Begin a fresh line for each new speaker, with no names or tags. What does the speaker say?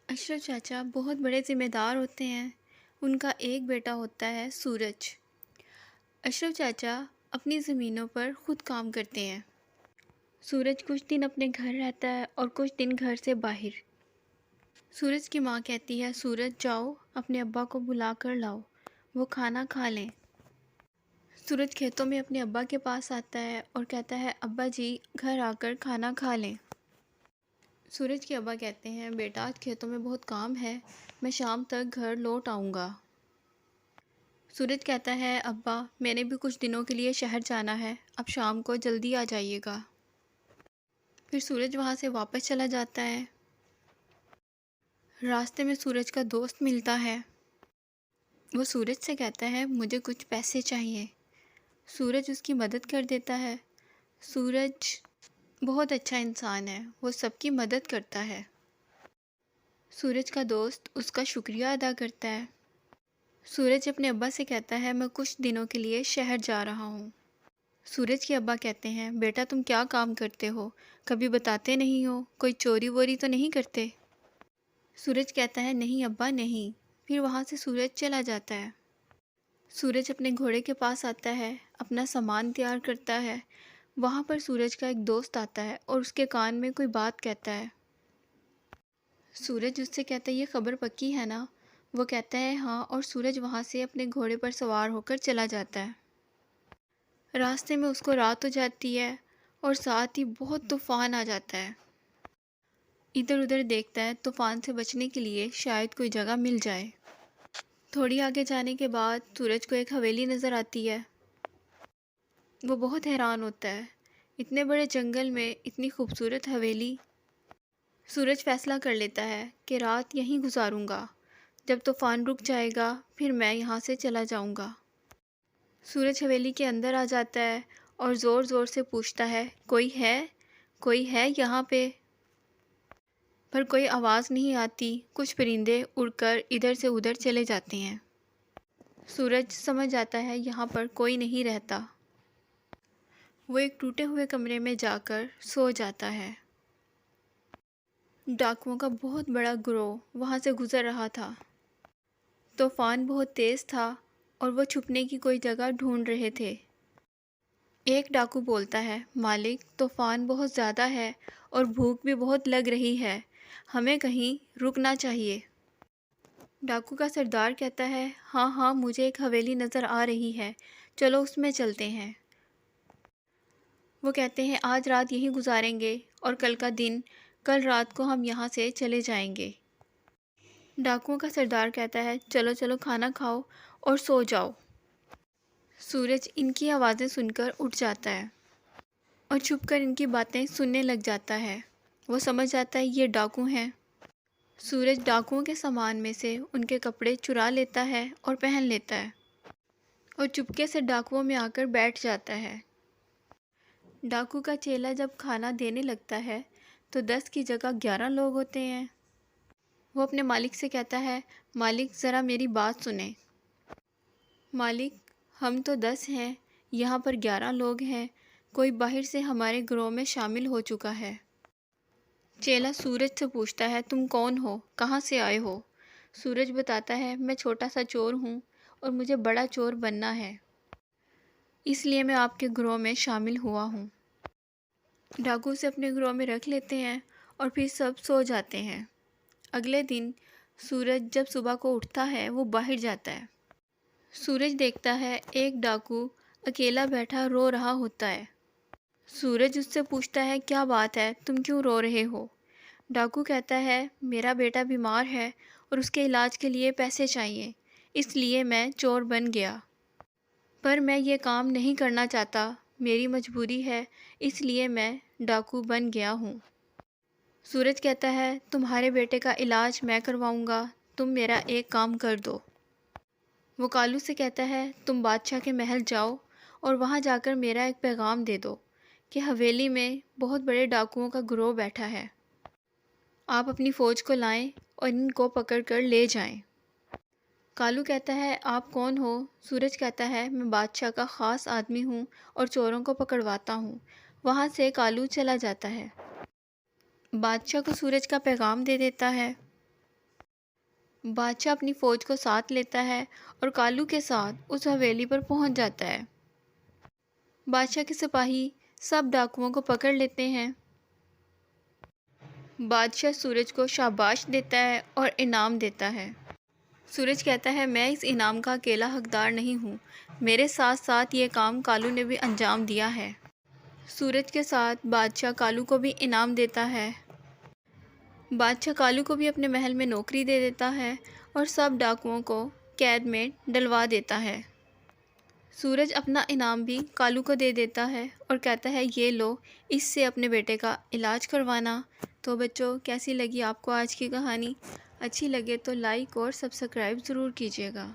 اشرف چاچا بہت بڑے ذمہ دار ہوتے ہیں۔ ان کا ایک بیٹا ہوتا ہے سورج۔ اشرف چاچا اپنی زمینوں پر خود کام کرتے ہیں۔ سورج کچھ دن اپنے گھر رہتا ہے اور کچھ دن گھر سے باہر۔ سورج کی ماں کہتی ہے سورج جاؤ اپنے ابا کو بلا کر لاؤ، وہ کھانا کھا لیں۔ سورج کھیتوں میں اپنے ابا کے پاس آتا ہے اور کہتا ہے ابا جی گھر آ کر کھانا کھا لیں۔ سورج کے ابا کہتے ہیں بیٹا آج کھیتوں میں بہت کام ہے، میں شام تک گھر لوٹ آؤں گا۔ سورج کہتا ہے ابا میں نے بھی کچھ دنوں کے لیے شہر جانا ہے، اب شام کو جلدی آ جائیے گا۔ پھر سورج وہاں سے واپس چلا جاتا ہے۔ راستے میں سورج کا دوست ملتا ہے۔ وہ سورج سے کہتا ہے مجھے کچھ پیسے چاہیے۔ سورج اس کی مدد کر دیتا ہے۔ سورج بہت اچھا انسان ہے، وہ سب کی مدد کرتا ہے۔ سورج کا دوست اس کا شکریہ ادا کرتا ہے۔ سورج اپنے ابا سے کہتا ہے میں کچھ دنوں کے لیے شہر جا رہا ہوں۔ سورج کے ابا کہتے ہیں بیٹا تم کیا کام کرتے ہو، کبھی بتاتے نہیں ہو، کوئی چوری ووری تو نہیں کرتے؟ سورج کہتا ہے نہیں ابا نہیں۔ پھر وہاں سے سورج چلا جاتا ہے۔ سورج اپنے گھوڑے کے پاس آتا ہے، اپنا سامان تیار کرتا ہے۔ وہاں پر سورج کا ایک دوست آتا ہے اور اس کے کان میں کوئی بات کہتا ہے۔ سورج اس سے کہتا ہے یہ خبر پکی ہے نا؟ وہ کہتا ہے ہاں، اور سورج وہاں سے اپنے گھوڑے پر سوار ہو کر چلا جاتا ہے۔ راستے میں اس کو رات ہو جاتی ہے اور ساتھ ہی بہت طوفان آ جاتا ہے۔ ادھر ادھر دیکھتا ہے طوفان سے بچنے کے لیے شاید کوئی جگہ مل جائے۔ تھوڑی آگے جانے کے بعد سورج کو ایک حویلی نظر آتی ہے۔ وہ بہت حیران ہوتا ہے، اتنے بڑے جنگل میں اتنی خوبصورت حویلی۔ سورج فیصلہ کر لیتا ہے کہ رات یہیں گزاروں گا، جب طوفان رک جائے گا پھر میں یہاں سے چلا جاؤں گا۔ سورج حویلی کے اندر آ جاتا ہے اور زور زور سے پوچھتا ہے کوئی ہے یہاں پہ؟ پر کوئی آواز نہیں آتی، کچھ پرندے اڑ کر ادھر سے ادھر چلے جاتے ہیں۔ سورج سمجھ جاتا ہے یہاں پر کوئی نہیں رہتا۔ وہ ایک ٹوٹے ہوئے کمرے میں جا کر سو جاتا ہے۔ ڈاکوؤں کا بہت بڑا گروہ وہاں سے گزر رہا تھا۔ طوفان بہت تیز تھا اور وہ چھپنے کی کوئی جگہ ڈھونڈ رہے تھے۔ ایک ڈاکو بولتا ہے مالک طوفان بہت زیادہ ہے اور بھوک بھی بہت لگ رہی ہے، ہمیں کہیں رکنا چاہیے۔ ڈاکو کا سردار کہتا ہے ہاں مجھے ایک حویلی نظر آ رہی ہے، چلو اس میں چلتے ہیں۔ وہ کہتے ہیں آج رات یہیں گزاریں گے اور کل رات کو ہم یہاں سے چلے جائیں گے۔ ڈاکوؤں کا سردار کہتا ہے چلو کھانا کھاؤ اور سو جاؤ۔ سورج ان کی آوازیں سن کر اٹھ جاتا ہے اور چھپ کر ان کی باتیں سننے لگ جاتا ہے۔ وہ سمجھ جاتا ہے یہ ڈاکو ہیں۔ سورج ڈاکوؤں کے سامان میں سے ان کے کپڑے چرا لیتا ہے اور پہن لیتا ہے اور چپکے سے ڈاکوؤں میں آ کر بیٹھ جاتا ہے۔ ڈاکو کا چیلا جب کھانا دینے لگتا ہے تو 10 کی جگہ 11 لوگ ہوتے ہیں۔ وہ اپنے مالک سے کہتا ہے مالک ذرا میری بات سنیں۔ مالک ہم تو 10 ہیں، یہاں پر 11 لوگ ہیں، کوئی باہر سے ہمارے گروہ میں شامل ہو چکا ہے۔ چیلا سورج سے پوچھتا ہے تم کون ہو، کہاں سے آئے ہو؟ سورج بتاتا ہے میں چھوٹا سا چور ہوں اور مجھے بڑا چور بننا ہے، اس لیے میں آپ کے گروہ میں شامل ہوا ہوں۔ ڈاکو سے اپنے گروہ میں رکھ لیتے ہیں اور پھر سب سو جاتے ہیں۔ اگلے دن سورج جب صبح کو اٹھتا ہے وہ باہر جاتا ہے۔ سورج دیکھتا ہے ایک ڈاکو اکیلا بیٹھا رو رہا ہوتا ہے۔ سورج اس سے پوچھتا ہے کیا بات ہے، تم کیوں رو رہے ہو؟ ڈاکو کہتا ہے میرا بیٹا بیمار ہے اور اس کے علاج کے لیے پیسے چاہیے، اس لیے میں چور بن گیا، پر میں یہ کام نہیں کرنا چاہتا، میری مجبوری ہے، اس لیے میں ڈاکو بن گیا ہوں۔ سورج کہتا ہے تمہارے بیٹے کا علاج میں کرواؤں گا، تم میرا ایک کام کر دو۔ وہ کالو سے کہتا ہے تم بادشاہ کے محل جاؤ اور وہاں جا کر میرا ایک پیغام دے دو کہ حویلی میں بہت بڑے ڈاکوؤں کا گروہ بیٹھا ہے، آپ اپنی فوج کو لائیں اور ان کو پکڑ کر لے جائیں۔ کالو کہتا ہے آپ کون ہو؟ سورج کہتا ہے میں بادشاہ کا خاص آدمی ہوں اور چوروں کو پکڑواتا ہوں۔ وہاں سے کالو چلا جاتا ہے۔ بادشاہ کو سورج کا پیغام دے دیتا ہے۔ بادشاہ اپنی فوج کو ساتھ لیتا ہے اور کالو کے ساتھ اس حویلی پر پہنچ جاتا ہے۔ بادشاہ کے سپاہی سب ڈاکوؤں کو پکڑ لیتے ہیں۔ بادشاہ سورج کو شاباش دیتا ہے اور انعام دیتا ہے۔ سورج کہتا ہے میں اس انعام کا اکیلا حقدار نہیں ہوں، میرے ساتھ ساتھ یہ کام کالو نے بھی انجام دیا ہے۔ سورج کے ساتھ بادشاہ کالو کو بھی انعام دیتا ہے۔ بادشاہ کالو کو بھی اپنے محل میں نوکری دے دیتا ہے اور سب ڈاکوؤں کو قید میں ڈلوا دیتا ہے۔ سورج اپنا انعام بھی کالو کو دے دیتا ہے اور کہتا ہے یہ لو، اس سے اپنے بیٹے کا علاج کروانا۔ تو بچوں، کیسی لگی آپ کو آج کی کہانی؟ اچھی لگے تو لائک اور سبسکرائب ضرور کیجیے گا۔